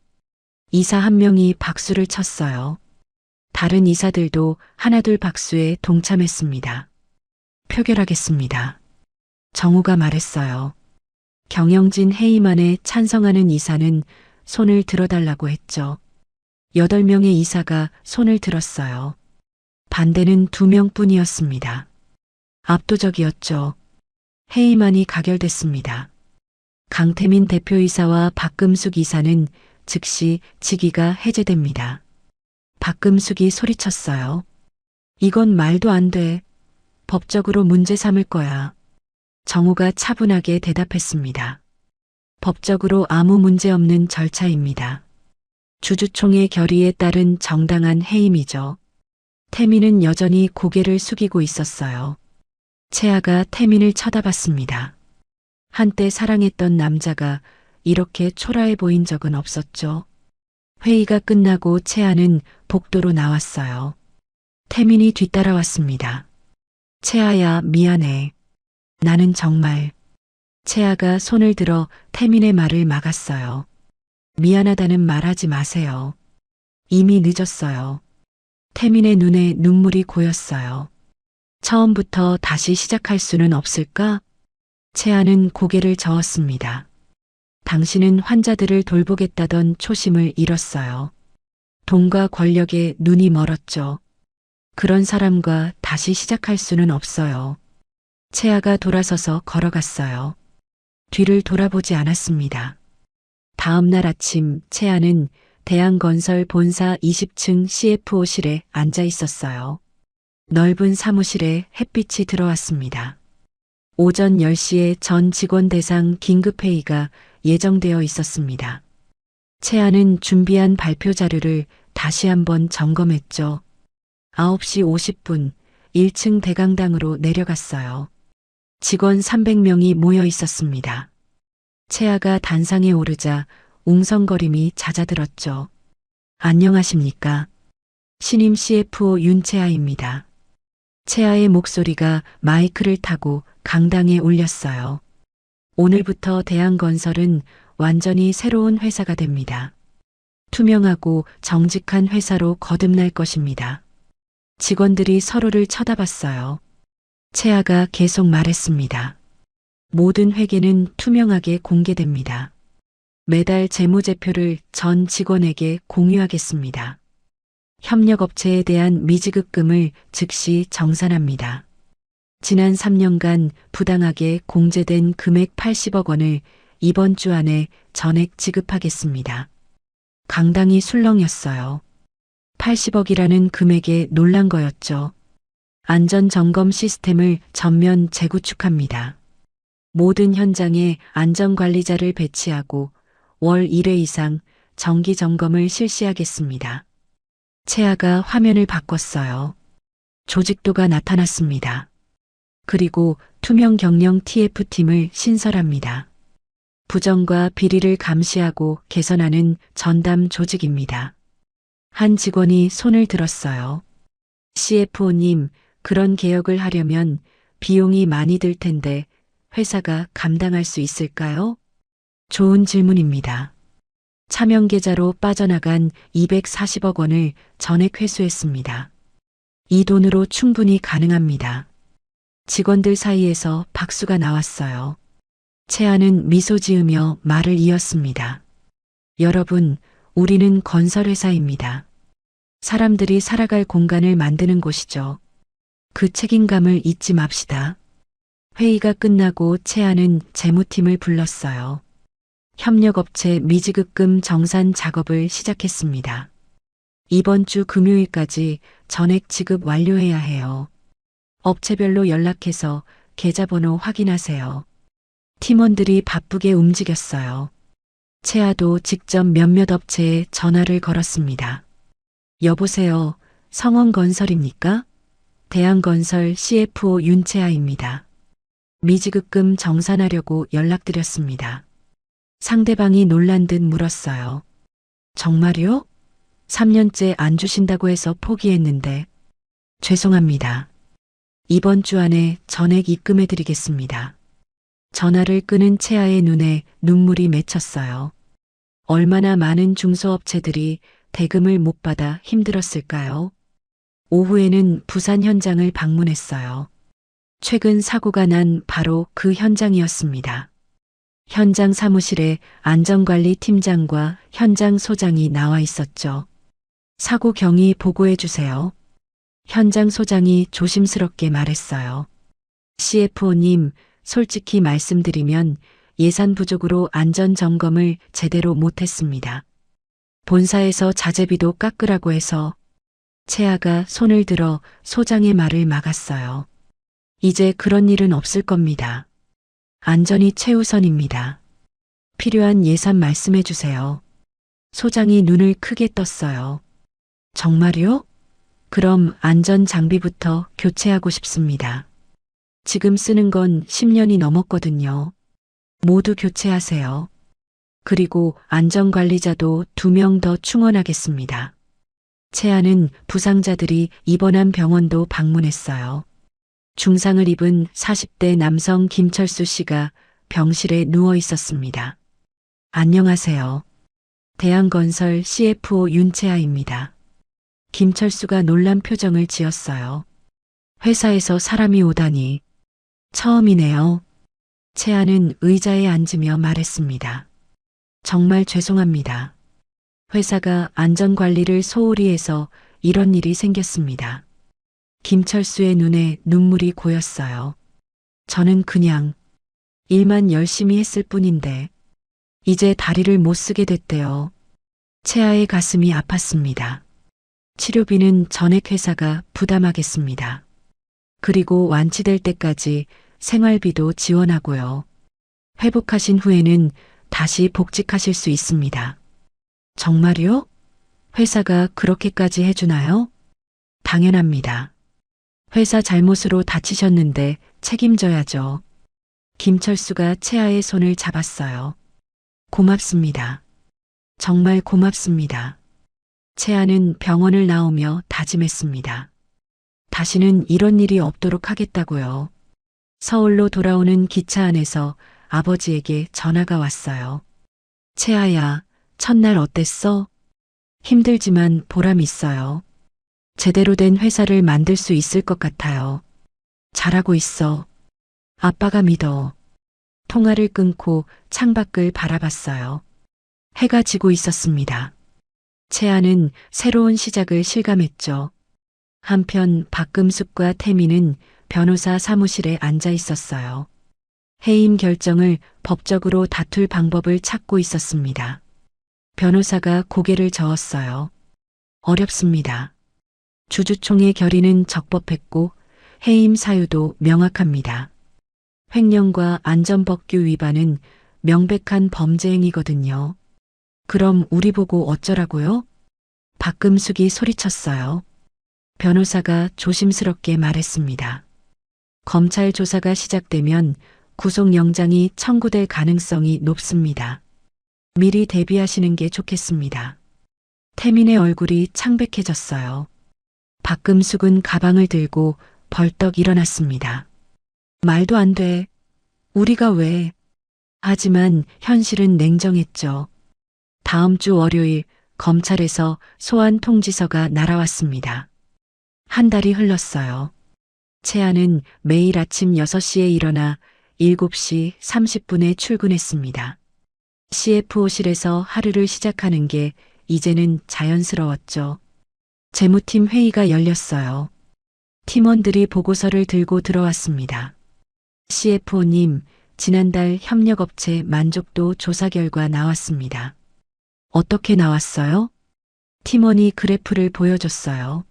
이사 1명이 박수를 쳤어요. 다른 이사들도 하나둘 박수에 동참했습니다. 표결하겠습니다. 정우가 말했어요. 경영진 해임안에 찬성하는 이사는 손을 들어달라고 했죠. 8명의 이사가 손을 들었어요. 반대는 2명뿐이었습니다. 압도적이었죠. 해임안이 가결됐습니다. 강태민 대표이사와 박금숙 이사는 즉시 직위가 해제됩니다. 박금숙이 소리쳤어요. 이건 말도 안 돼. 법적으로 문제 삼을 거야. 정우가 차분하게 대답했습니다. 법적으로 아무 문제 없는 절차입니다. 주주총회 결의에 따른 정당한 해임이죠. 태민은 여전히 고개를 숙이고 있었어요. 채아가 태민을 쳐다봤습니다. 한때 사랑했던 남자가 이렇게 초라해 보인 적은 없었죠. 회의가 끝나고 채아는 복도로 나왔어요. 태민이 뒤따라왔습니다. 채아야, 미안해. 나는 정말. 채아가 손을 들어 태민의 말을 막았어요. 미안하다는 말하지 마세요. 이미 늦었어요. 태민의 눈에 눈물이 고였어요. 처음부터 다시 시작할 수는 없을까? 채아는 고개를 저었습니다. 당신은 환자들을 돌보겠다던 초심을 잃었어요. 돈과 권력에 눈이 멀었죠. 그런 사람과 다시 시작할 수는 없어요. 채아가 돌아서서 걸어갔어요. 뒤를 돌아보지 않았습니다. 다음 날 아침 채아는 대한건설 본사 20층 CFO실에 앉아 있었어요. 넓은 사무실에 햇빛이 들어왔습니다. 오전 10시에 전 직원 대상 긴급회의가 예정되어 있었습니다. 채아는 준비한 발표 자료를 다시 한번 점검했죠. 9시 50분 1층 대강당으로 내려갔어요. 직원 300명이 모여 있었습니다. 채아가 단상에 오르자 웅성거림이 잦아들었죠. 안녕하십니까? 신임 CFO 윤채아입니다. 채아의 목소리가 마이크를 타고 강당에 울렸어요. 오늘부터 대한건설은 완전히 새로운 회사가 됩니다. 투명하고 정직한 회사로 거듭날 것입니다. 직원들이 서로를 쳐다봤어요. 채아가 계속 말했습니다. 모든 회계는 투명하게 공개됩니다. 매달 재무제표를 전 직원에게 공유하겠습니다. 협력업체에 대한 미지급금을 즉시 정산합니다. 지난 3년간 부당하게 공제된 금액 80억 원을 이번 주 안에 전액 지급하겠습니다. 강당이 술렁였어요. 80억이라는 금액에 놀란 거였죠. 안전점검 시스템을 전면 재구축합니다. 모든 현장에 안전관리자를 배치하고 월 1회 이상 정기 점검을 실시하겠습니다. 채아가 화면을 바꿨어요. 조직도가 나타났습니다. 그리고 투명 경영 TF팀을 신설합니다. 부정과 비리를 감시하고 개선하는 전담 조직입니다. 한 직원이 손을 들었어요. CFO님, 그런 개혁을 하려면 비용이 많이 들 텐데 회사가 감당할 수 있을까요? 좋은 질문입니다. 차명계좌로 빠져나간 240억 원을 전액 회수했습니다. 이 돈으로 충분히 가능합니다. 직원들 사이에서 박수가 나왔어요. 채아는 미소 지으며 말을 이었습니다. 여러분, 우리는 건설회사입니다. 사람들이 살아갈 공간을 만드는 곳이죠. 그 책임감을 잊지 맙시다. 회의가 끝나고 채아는 재무팀을 불렀어요. 협력업체 미지급금 정산 작업을 시작했습니다. 이번 주 금요일까지 전액 지급 완료해야 해요. 업체별로 연락해서 계좌번호 확인하세요. 팀원들이 바쁘게 움직였어요. 채아도 직접 몇몇 업체에 전화를 걸었습니다. 여보세요, 성원건설입니까? 대한건설 CFO 윤채아입니다. 미지급금 정산하려고 연락드렸습니다. 상대방이 놀란 듯 물었어요. 정말요? 3년째 안 주신다고 해서 포기했는데. 죄송합니다. 이번 주 안에 전액 입금해드리겠습니다. 전화를 끊은 채아의 눈에 눈물이 맺혔어요. 얼마나 많은 중소업체들이 대금을 못 받아 힘들었을까요? 오후에는 부산 현장을 방문했어요. 최근 사고가 난 바로 그 현장이었습니다. 현장 사무실에 안전관리 팀장과 현장 소장이 나와 있었죠. 사고 경위 보고해 주세요. 현장 소장이 조심스럽게 말했어요. CFO님, 솔직히 말씀드리면 예산 부족으로 안전점검을 제대로 못했습니다. 본사에서 자재비도 깎으라고 해서. 채아가 손을 들어 소장의 말을 막았어요. 이제 그런 일은 없을 겁니다. 안전이 최우선입니다. 필요한 예산 말씀해 주세요. 소장이 눈을 크게 떴어요. 정말요? 그럼 안전 장비부터 교체하고 싶습니다. 지금 쓰는 건 10년이 넘었거든요. 모두 교체하세요. 그리고 안전관리자도 2명 더 충원하겠습니다. 채아는 부상자들이 입원한 병원도 방문했어요. 중상을 입은 40대 남성 김철수 씨가 병실에 누워 있었습니다. 안녕하세요. 대한건설 CFO 윤채아입니다. 김철수가 놀란 표정을 지었어요. 회사에서 사람이 오다니. 처음이네요. 채아는 의자에 앉으며 말했습니다. 정말 죄송합니다. 회사가 안전관리를 소홀히 해서 이런 일이 생겼습니다. 김철수의 눈에 눈물이 고였어요. 저는 그냥 일만 열심히 했을 뿐인데 이제 다리를 못 쓰게 됐대요. 채아의 가슴이 아팠습니다. 치료비는 전액 회사가 부담하겠습니다. 그리고 완치될 때까지 생활비도 지원하고요. 회복하신 후에는 다시 복직하실 수 있습니다. 정말요? 회사가 그렇게까지 해주나요? 당연합니다. 회사 잘못으로 다치셨는데 책임져야죠. 김철수가 채아의 손을 잡았어요. 고맙습니다. 정말 고맙습니다. 채아는 병원을 나오며 다짐했습니다. 다시는 이런 일이 없도록 하겠다고요. 서울로 돌아오는 기차 안에서 아버지에게 전화가 왔어요. 채아야, 첫날 어땠어? 힘들지만 보람 있어요. 제대로 된 회사를 만들 수 있을 것 같아요. 잘하고 있어. 아빠가 믿어. 통화를 끊고 창밖을 바라봤어요. 해가 지고 있었습니다. 채아는 새로운 시작을 실감했죠. 한편 박금숙과 태미는 변호사 사무실에 앉아 있었어요. 해임 결정을 법적으로 다툴 방법을 찾고 있었습니다. 변호사가 고개를 저었어요. 어렵습니다. 주주총회 결의는 적법했고 해임 사유도 명확합니다. 횡령과 안전법규 위반은 명백한 범죄 행위거든요. 그럼 우리 보고 어쩌라고요? 박금숙이 소리쳤어요. 변호사가 조심스럽게 말했습니다. 검찰 조사가 시작되면 구속영장이 청구될 가능성이 높습니다. 미리 대비하시는 게 좋겠습니다. 태민의 얼굴이 창백해졌어요. 박금숙은 가방을 들고 벌떡 일어났습니다. 말도 안 돼. 우리가 왜? 하지만 현실은 냉정했죠. 다음 주 월요일 검찰에서 소환 통지서가 날아왔습니다. 한 달이 흘렀어요. 채아는 매일 아침 6시에 일어나 7시 30분에 출근했습니다. CFO실에서 하루를 시작하는 게 이제는 자연스러웠죠. 재무팀 회의가 열렸어요. 팀원들이 보고서를 들고 들어왔습니다. CFO님, 지난달 협력업체 만족도 조사 결과 나왔습니다. 어떻게 나왔어요? 팀원이 그래프를 보여줬어요.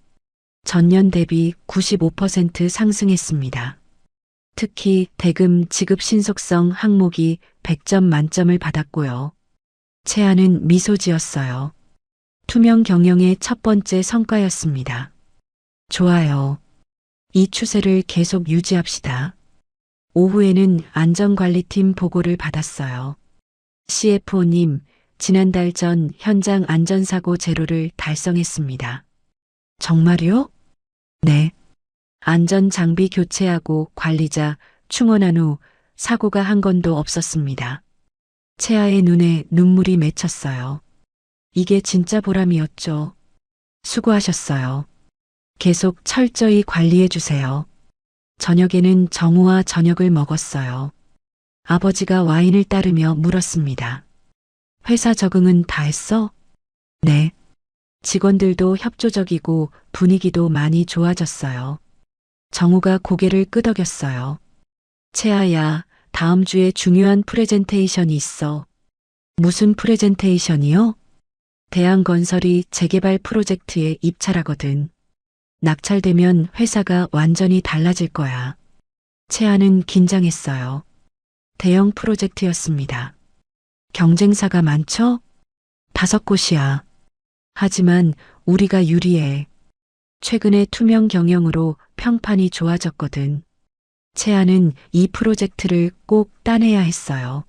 전년 대비 95% 상승했습니다. 특히 대금 지급 신속성 항목이 100점 만점을 받았고요. 채아는 미소 지었어요. 투명 경영의 첫 번째 성과였습니다. 좋아요. 이 추세를 계속 유지합시다. 오후에는 안전관리팀 보고를 받았어요. CFO님, 지난달 전 현장 안전사고 제로를 달성했습니다. 정말요? 네. 안전장비 교체하고 관리자 충원한 후 사고가 한 건도 없었습니다. 채아의 눈에 눈물이 맺혔어요. 이게 진짜 보람이었죠. 수고하셨어요. 계속 철저히 관리해 주세요. 저녁에는 정우와 저녁을 먹었어요. 아버지가 와인을 따르며 물었습니다. 회사 적응은 다 했어? 네. 직원들도 협조적이고 분위기도 많이 좋아졌어요. 정우가 고개를 끄덕였어요. 채아야, 다음 주에 중요한 프레젠테이션이 있어. 무슨 프레젠테이션이요? 대한건설이 재개발 프로젝트에 입찰하거든. 낙찰되면 회사가 완전히 달라질 거야. 채아는 긴장했어요. 대형 프로젝트였습니다. 경쟁사가 많죠? 5곳이야. 하지만 우리가 유리해. 최근에 투명 경영으로 평판이 좋아졌거든. 채아는 이 프로젝트를 꼭 따내야 했어요.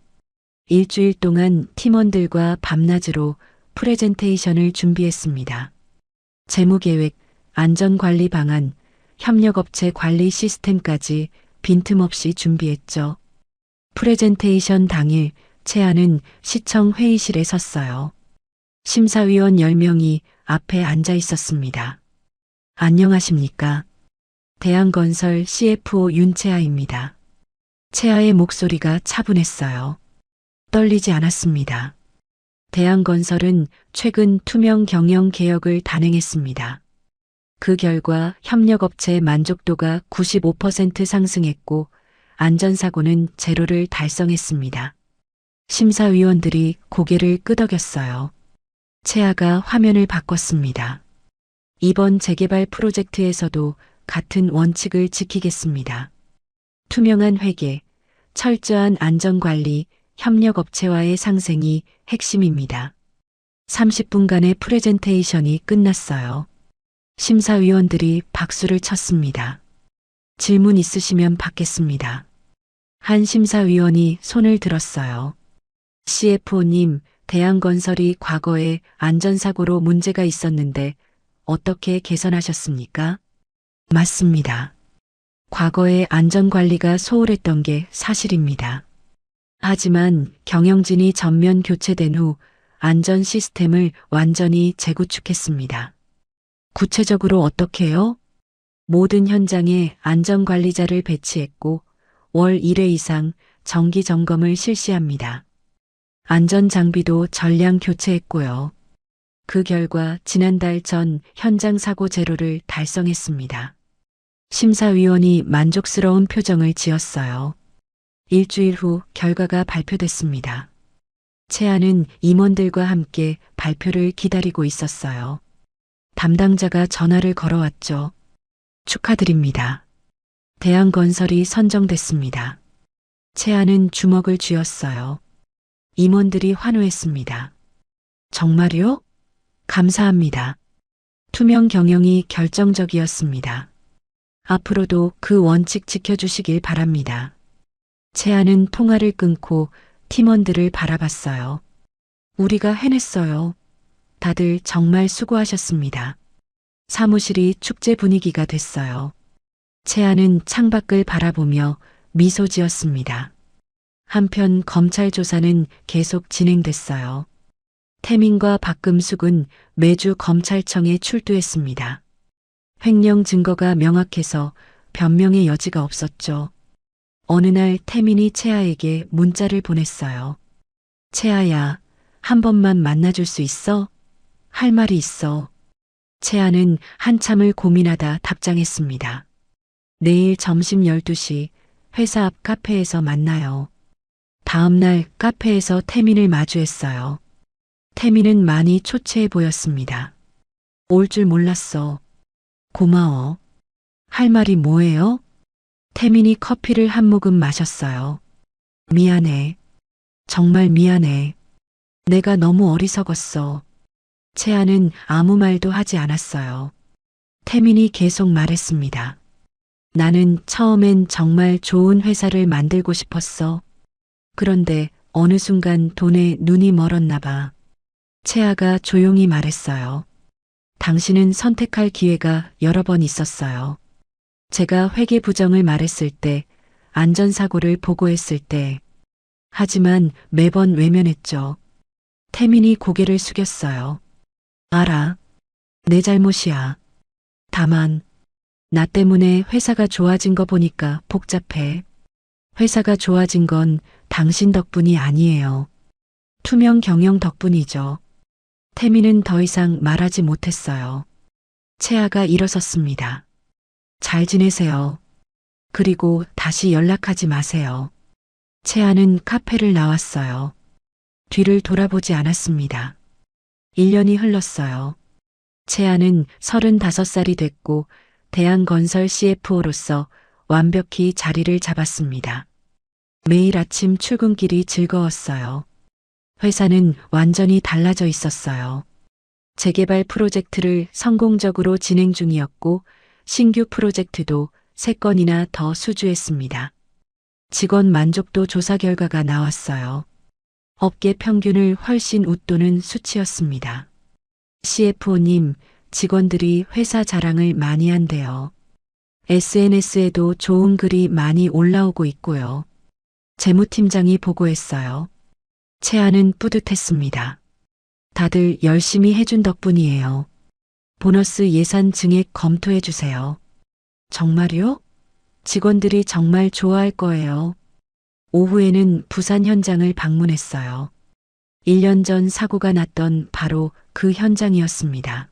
일주일 동안 팀원들과 밤낮으로 프레젠테이션을 준비했습니다. 재무계획, 안전관리 방안, 협력업체 관리 시스템까지 빈틈없이 준비했죠. 프레젠테이션 당일 채아는 시청 회의실에 섰어요. 심사위원 10명이 앞에 앉아 있었습니다. 안녕하십니까? 대한건설 CFO 윤채아입니다. 채아의 목소리가 차분했어요. 떨리지 않았습니다. 대한건설은 최근 투명 경영 개혁을 단행했습니다. 그 결과 협력업체 만족도가 95% 상승했고 안전사고는 제로를 달성했습니다. 심사위원들이 고개를 끄덕였어요. 채아가 화면을 바꿨습니다. 이번 재개발 프로젝트에서도 같은 원칙을 지키겠습니다. 투명한 회계, 철저한 안전관리, 협력업체와의 상생이 핵심입니다. 30분간의 프레젠테이션이 끝났어요. 심사위원들이 박수를 쳤습니다. 질문 있으시면 받겠습니다. 한 심사위원이 손을 들었어요. CFO님, 대한건설이 과거에 안전사고로 문제가 있었는데 어떻게 개선하셨습니까? 맞습니다. 과거에 안전관리가 소홀했던 게 사실입니다. 하지만 경영진이 전면 교체된 후 안전 시스템을 완전히 재구축했습니다. 구체적으로 어떻게요? 모든 현장에 안전관리자를 배치했고 월 1회 이상 정기 점검을 실시합니다. 안전장비도 전량 교체했고요. 그 결과 지난달 전 현장 사고 제로를 달성했습니다. 심사위원이 만족스러운 표정을 지었어요. 일주일 후 결과가 발표됐습니다. 채아는 임원들과 함께 발표를 기다리고 있었어요. 담당자가 전화를 걸어왔죠. 축하드립니다. 대한건설이 선정됐습니다. 채아는 주먹을 쥐었어요. 임원들이 환호했습니다. 정말요? 감사합니다. 투명 경영이 결정적이었습니다. 앞으로도 그 원칙 지켜주시길 바랍니다. 채아는 통화를 끊고 팀원들을 바라봤어요. 우리가 해냈어요. 다들 정말 수고하셨습니다. 사무실이 축제 분위기가 됐어요. 채아는 창밖을 바라보며 미소 지었습니다. 한편 검찰 조사는 계속 진행됐어요. 태민과 박금숙은 매주 검찰청에 출두했습니다. 횡령 증거가 명확해서 변명의 여지가 없었죠. 어느 날 태민이 채아에게 문자를 보냈어요. 채아야, 한 번만 만나줄 수 있어? 할 말이 있어. 채아는 한참을 고민하다 답장했습니다. 내일 점심 12시 회사 앞 카페에서 만나요. 다음 날 카페에서 태민을 마주했어요. 태민은 많이 초췌해 보였습니다. 올 줄 몰랐어. 고마워. 할 말이 뭐예요? 태민이 커피를 한 모금 마셨어요. 미안해. 정말 미안해. 내가 너무 어리석었어. 채아는 아무 말도 하지 않았어요. 태민이 계속 말했습니다. 나는 처음엔 정말 좋은 회사를 만들고 싶었어. 그런데 어느 순간 돈에 눈이 멀었나 봐. 채아가 조용히 말했어요. 당신은 선택할 기회가 여러 번 있었어요. 제가 회계 부정을 말했을 때, 안전사고를 보고했을 때. 하지만 매번 외면했죠. 태민이 고개를 숙였어요. 알아. 내 잘못이야. 다만, 나 때문에 회사가 좋아진 거 보니까 복잡해. 회사가 좋아진 건 당신 덕분이 아니에요. 투명 경영 덕분이죠. 태민은 더 이상 말하지 못했어요. 채아가 일어섰습니다. 잘 지내세요. 그리고 다시 연락하지 마세요. 채아는 카페를 나왔어요. 뒤를 돌아보지 않았습니다. 1년이 흘렀어요. 채아는 35살이 됐고 대한건설 CFO로서 완벽히 자리를 잡았습니다. 매일 아침 출근길이 즐거웠어요. 회사는 완전히 달라져 있었어요. 재개발 프로젝트를 성공적으로 진행 중이었고 신규 프로젝트도 3건이나 더 수주했습니다. 직원 만족도 조사 결과가 나왔어요. 업계 평균을 훨씬 웃도는 수치였습니다. CFO님, 직원들이 회사 자랑을 많이 한대요. SNS에도 좋은 글이 많이 올라오고 있고요. 재무팀장이 보고했어요. 채아는 뿌듯했습니다. 다들 열심히 해준 덕분이에요. 보너스 예산 증액 검토해 주세요. 정말요? 직원들이 정말 좋아할 거예요. 오후에는 부산 현장을 방문했어요. 1년 전 사고가 났던 바로 그 현장이었습니다.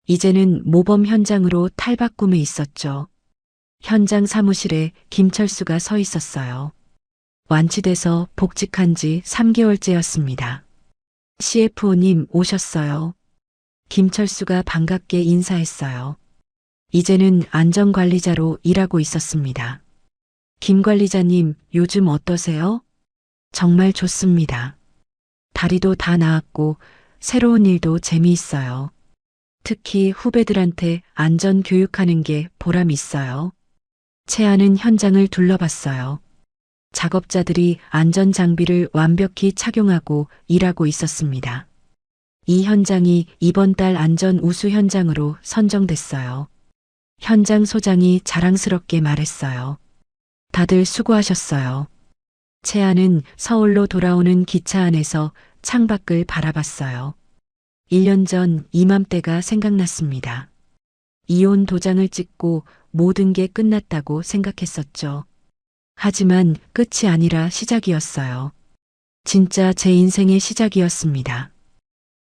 이제는 모범 현장으로 탈바꿈해 있었죠. 현장 사무실에 김철수가 서 있었어요. 완치돼서 복직한 지 3개월째였습니다. CFO님 오셨어요. 김철수가 반갑게 인사했어요. 이제는 안전관리자로 일하고 있었습니다. 김 관리자님, 요즘 어떠세요? 정말 좋습니다. 다리도 다 나았고 새로운 일도 재미있어요. 특히 후배들한테 안전 교육하는 게 보람 있어요. 채아는 현장을 둘러봤어요. 작업자들이 안전장비를 완벽히 착용하고 일하고 있었습니다. 이 현장이 이번 달 안전 우수 현장으로 선정됐어요. 현장 소장이 자랑스럽게 말했어요. 다들 수고하셨어요. 채아는 서울로 돌아오는 기차 안에서 창밖을 바라봤어요. 1년 전 이맘때가 생각났습니다. 이혼 도장을 찍고 모든 게 끝났다고 생각했었죠. 하지만 끝이 아니라 시작이었어요. 진짜 제 인생의 시작이었습니다.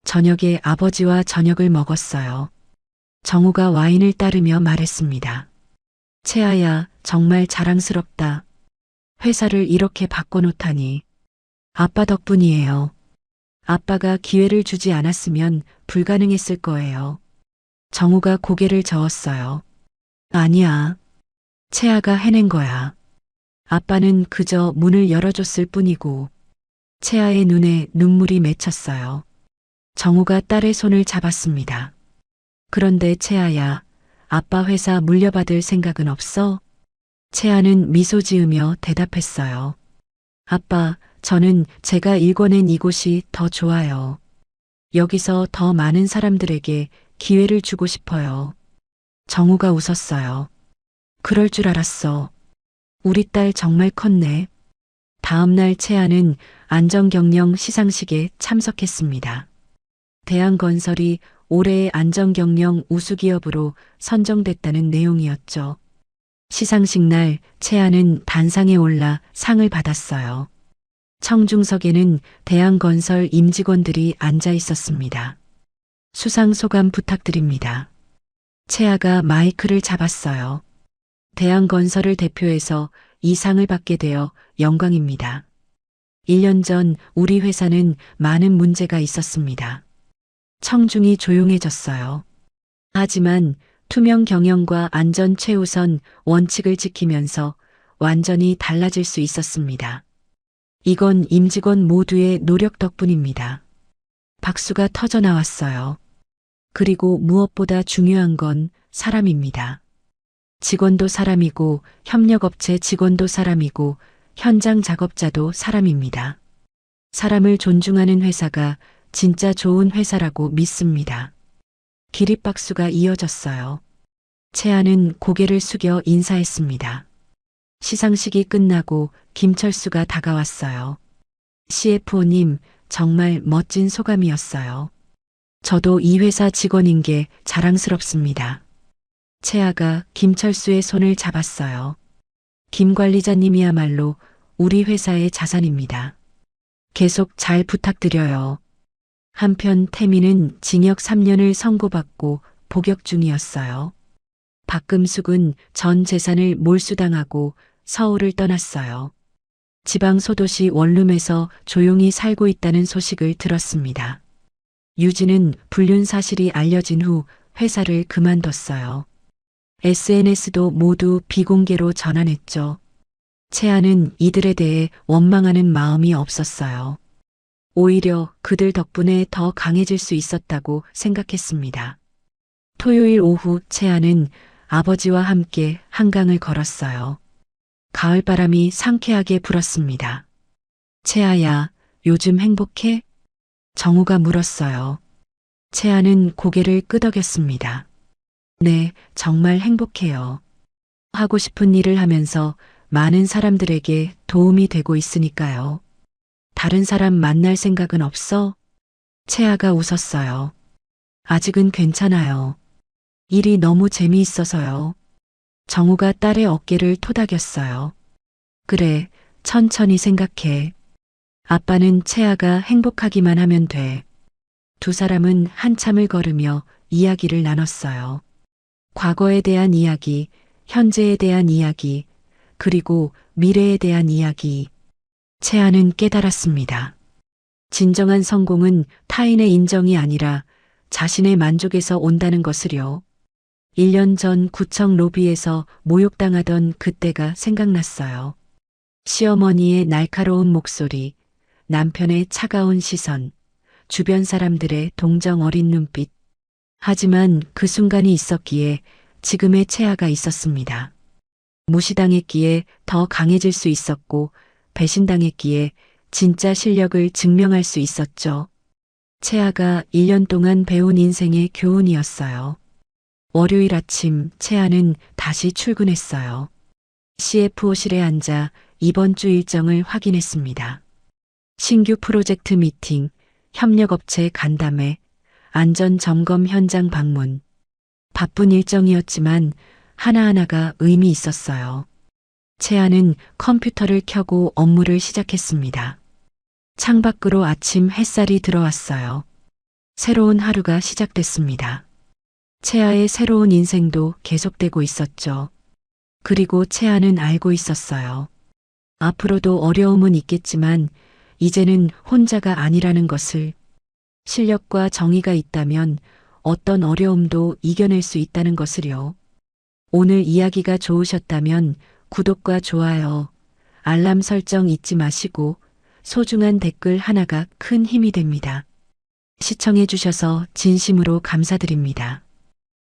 저녁에 아버지와 저녁을 먹었어요. 정우가 와인을 따르며 말했습니다. 채아야, 정말 자랑스럽다. 회사를 이렇게 바꿔놓다니. 아빠 덕분이에요. 아빠가 기회를 주지 않았으면 불가능했을 거예요. 정우가 고개를 저었어요. 아니야. 채아가 해낸 거야. 아빠는 그저 문을 열어줬을 뿐이고. 채아의 눈에 눈물이 맺혔어요. 정우가 딸의 손을 잡았습니다. 그런데 채아야, 아빠 회사 물려받을 생각은 없어? 채아는 미소 지으며 대답했어요. 아빠, 저는 제가 일궈낸 이곳이 더 좋아요. 여기서 더 많은 사람들에게 기회를 주고 싶어요. 정우가 웃었어요. 그럴 줄 알았어. 우리 딸 정말 컸네. 다음 날 채아는 안전경영 시상식에 참석했습니다. 대한건설이 올해의 안전경영 우수기업으로 선정됐다는 내용이었죠. 시상식 날 채아는 단상에 올라 상을 받았어요. 청중석에는 대한건설 임직원들이 앉아 있었습니다. 수상 소감 부탁드립니다. 채아가 마이크를 잡았어요. 대한건설을 대표해서 이 상을 받게 되어 영광입니다. 1년 전 우리 회사는 많은 문제가 있었습니다. 청중이 조용해졌어요. 하지만 투명 경영과 안전 최우선 원칙을 지키면서 완전히 달라질 수 있었습니다. 이건 임직원 모두의 노력 덕분입니다. 박수가 터져 나왔어요. 그리고 무엇보다 중요한 건 사람입니다. 직원도 사람이고 협력업체 직원도 사람이고 현장 작업자도 사람입니다. 사람을 존중하는 회사가 진짜 좋은 회사라고 믿습니다. 기립박수가 이어졌어요. 채아는 고개를 숙여 인사했습니다. 시상식이 끝나고 김철수가 다가왔어요. CFO님, 정말 멋진 소감이었어요. 저도 이 회사 직원인 게 자랑스럽습니다. 채아가 김철수의 손을 잡았어요. 김 관리자님이야말로 우리 회사의 자산입니다. 계속 잘 부탁드려요. 한편 태민은 징역 3년을 선고받고 복역 중이었어요. 박금숙은 전 재산을 몰수당하고 서울을 떠났어요. 지방 소도시 원룸에서 조용히 살고 있다는 소식을 들었습니다. 유진은 불륜 사실이 알려진 후 회사를 그만뒀어요. SNS도 모두 비공개로 전환했죠. 채아는 이들에 대해 원망하는 마음이 없었어요. 오히려 그들 덕분에 더 강해질 수 있었다고 생각했습니다. 토요일 오후 채아는 아버지와 함께 한강을 걸었어요. 가을바람이 상쾌하게 불었습니다. 채아야, 요즘 행복해? 정우가 물었어요. 채아는 고개를 끄덕였습니다. 네, 정말 행복해요. 하고 싶은 일을 하면서 많은 사람들에게 도움이 되고 있으니까요. 다른 사람 만날 생각은 없어? 채아가 웃었어요. 아직은 괜찮아요. 일이 너무 재미있어서요. 정우가 딸의 어깨를 토닥였어요. 그래, 천천히 생각해. 아빠는 채아가 행복하기만 하면 돼. 두 사람은 한참을 걸으며 이야기를 나눴어요. 과거에 대한 이야기, 현재에 대한 이야기, 그리고 미래에 대한 이야기. 채아는 깨달았습니다. 진정한 성공은 타인의 인정이 아니라 자신의 만족에서 온다는 것을요. 1년 전 구청 로비에서 모욕당하던 그때가 생각났어요. 시어머니의 날카로운 목소리, 남편의 차가운 시선, 주변 사람들의 동정 어린 눈빛. 하지만 그 순간이 있었기에 지금의 채아가 있었습니다. 무시당했기에 더 강해질 수 있었고 배신당했기에 진짜 실력을 증명할 수 있었죠. 채아가 1년 동안 배운 인생의 교훈이었어요. 월요일 아침 채아는 다시 출근했어요. CFO실에 앉아 이번 주 일정을 확인했습니다. 신규 프로젝트 미팅, 협력업체 간담회, 안전점검 현장 방문. 바쁜 일정이었지만 하나하나가 의미 있었어요. 채아는 컴퓨터를 켜고 업무를 시작했습니다. 창밖으로 아침 햇살이 들어왔어요. 새로운 하루가 시작됐습니다. 채아의 새로운 인생도 계속되고 있었죠. 그리고 채아는 알고 있었어요. 앞으로도 어려움은 있겠지만 이제는 혼자가 아니라는 것을, 실력과 정의가 있다면 어떤 어려움도 이겨낼 수 있다는 것을요. 오늘 이야기가 좋으셨다면 구독과 좋아요, 알람 설정 잊지 마시고 소중한 댓글 하나가 큰 힘이 됩니다. 시청해 주셔서 진심으로 감사드립니다.